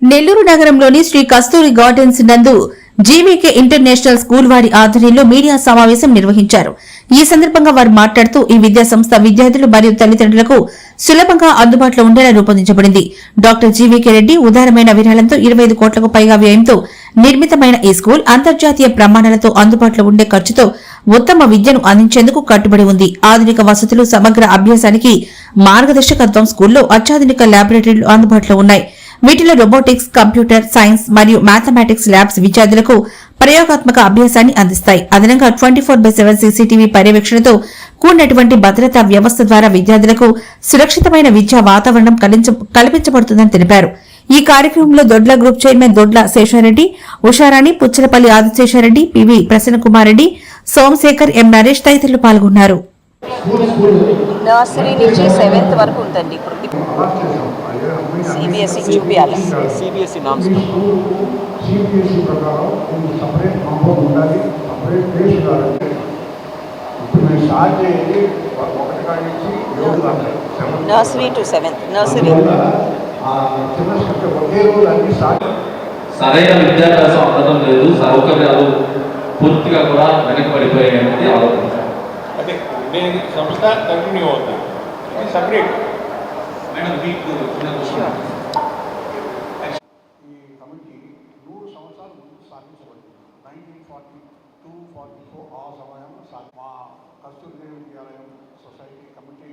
నెల్లూరు నగరంలోని శ్రీ కస్తూరి గార్డెన్స్ నందు GVK international school వారి ఆధ్వర్యంలో మీడియా సమావేశం నిర్వహించారు. ఈ సందర్భంగా వారు మాట్లాడుతూ ఈ విద్యా సంస్థ విద్యార్థులు మరియు తల్లిదండ్రులకు సులభంగా అందుబాటులో ఉండేలా రూపొందించబడింది. డాక్టర్ జీవీకే రెడ్డి ఉదారమైన విరాళంతో 25 కోట్లకు పైగా వ్యయంతో నిర్మితమైన ఈ స్కూల్ అంతర్జాతీయ ప్రమాణాలతో అందుబాటులో ఉండే ఖర్చుతో ఉత్తమ విద్యను అందించేందుకు కట్టుబడి ఉంది. ఆధునిక వసతులు, సమగ్ర అభ్యాసానికి మార్గదర్శకత్వం, స్కూల్లో అత్యాధునిక ల్యాబొరేటరీలు అందుబాటులో ఉన్నాయి. వీటిలో రోబోటిక్స్, కంప్యూటర్ సైన్స్ మరియు మ్యాథమెటిక్స్ ల్యాబ్స్ విద్యార్థులకు ప్రయోగాత్మక అభ్యాసాన్ని అందిస్తాయి. అదనంగా 24/7 సీసీటీవీ పర్యవేక్షణతో కూడినటువంటి భద్రతా వ్యవస్థ ద్వారా విద్యార్థులకు సురక్షితమైన విద్యా వాతావరణం కల్పించబడుతుందని తెలిపారు. ఈ కార్యక్రమంలో Dodla group chairman Dodla Seshareddy, Usharani, Puchalapalli Adiseshareddy, PV Prasannakumar Reddy, Somasekhar, M Naresh తదితరులు పాల్గొన్నారు. నర్సరీ నుంచి 7th వరకు ఉందండి. ఇప్పుడు సిబిఎస్ఈ చూపియాలి. CBSE norms nursery to 7th nursery. సరైన విద్యాభ్యాసం అందడం లేదు, సౌకర్యాలు పూర్తిగా కూడా వెనకబడిపోయాయి అనేది ఆలోచించాలి. అంటే నేను సంస్థ కంటిన్యూ అవుతుంది, సపరేట్. మేడం మీకు ఈ కమిటీ 100 సంవత్సరాల ముందు స్థాపించబడింది. 1942-44 ఆ సమయంలో మా కస్తూరి విద్యాలయం సొసైటీ కమిటీ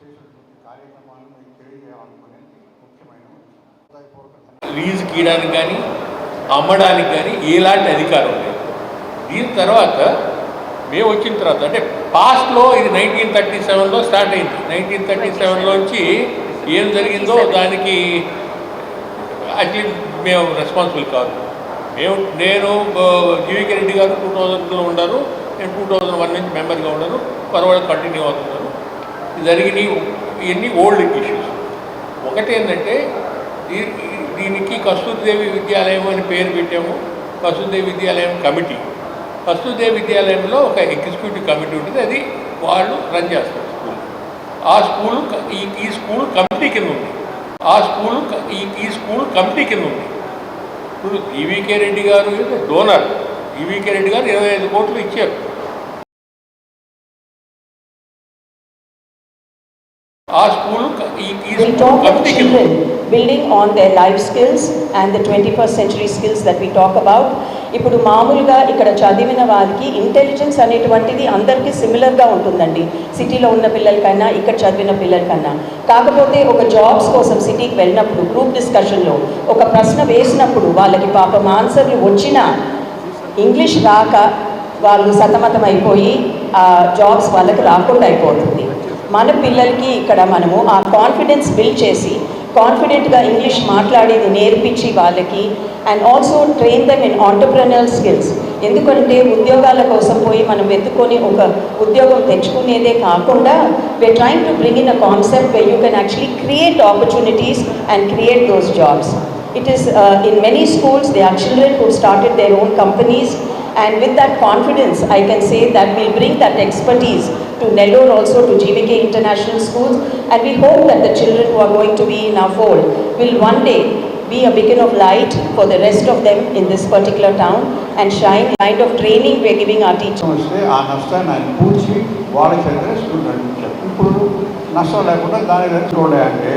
చేసినటువంటి కార్యక్రమాలను మీకు తెలియజేయాలనుకునేది ముఖ్యమైన లీజుకి ఇవ్వడానికి కానీ అమ్మడానికి కానీ ఎలాంటి అధికారం లేదు. దీని తర్వాత మేము వచ్చిన తర్వాత అంటే పాస్ట్లో ఇది 1937లో స్టార్ట్ అయింది. 1937లోంచి ఏం జరిగిందో దానికి యాక్చువల్లీ మేము రెస్పాన్సిబుల్ కాదు. నేను జీవీకే రెడ్డి గారు 2000లో ఉన్నారు, నేను 2001 నుంచి మెంబర్గా ఉన్నాను, పర్వాలేదు కంటిన్యూ అవుతున్నాను. జరిగినాయి ఇవన్నీ ఓల్డ్ ఇష్యూస్. ఒకటి ఏంటంటే దీనికి కస్తూరిదేవి విద్యాలయం అని పేరు పెట్టాము. కస్తూరిదేవి విద్యాలయం కమిటీ, కస్తూరిదేవి విద్యాలయంలో ఒక ఎగ్జిక్యూటివ్ కమిటీ ఉంటుంది, అది వాళ్ళు రన్ చేస్తారు స్కూల్. ఆ స్కూలు ఈ స్కూల్ కమిటీ కింద ఉంది. ఈ స్కూల్ కమిటీ కింద ఉంది. ఇప్పుడు జీవీకే రెడ్డి గారు డోనర్. జీవీకే రెడ్డి గారు 25 కోట్లు ఇచ్చారు. ఆ స్కూల్ కమిటీ కింద building on their life skills and the 21st century skills that we talk about. ఇప్పుడు మామూలుగా ఇక్కడ చదివిన వారికి ఇంటెలిజెన్స్ అనేటువంటిది అందరికీ సిమిలర్గా ఉంటుందండి, సిటీలో ఉన్న పిల్లలకన్నా ఇక్కడ చదివిన పిల్లలకన్నా. కాకపోతే ఒక జాబ్స్ కోసం సిటీకి వెళ్ళినప్పుడు గ్రూప్ డిస్కషన్లో ఒక ప్రశ్న వేసినప్పుడు వాళ్ళకి పాపం ఆన్సర్లు వచ్చినా ఇంగ్లీష్ రాక వాళ్ళు సతమతం అయిపోయి ఆ జాబ్స్ వాళ్ళకి రాకుండా అయిపోతుంది. మన పిల్లలకి ఇక్కడ మనము ఆ కాన్ఫిడెన్స్ బిల్డ్ చేసి కాన్ఫిడెంట్గా ఇంగ్లీష్ మాట్లాడేది నేర్పించి వాళ్ళకి and also train them in entrepreneurial skills. ఎందుకంటే ఉద్యోగాల కోసం పోయి మనం వెతుకొని ఒక ఉద్యోగం తెచ్చుకునేదే కాకుండా we're trying to bring in a concept where you can actually create opportunities and create those jobs. It is in many schools there are children who started their own companies, and with that confidence I can say that we'll bring that expertise to Nellore, also to GVK International Schools, and we hope that the children who are going to be in our fold will one day be a beacon of light for the rest of them in this particular town and shine. Kind of training we are giving our teachers. ఆ నష్టాన్ని ఆయన పూడ్చి వాళ్ళ చేత school నడిపించారు. ఇప్పుడు నష్టం లేకుండా దాని చూడాలంటే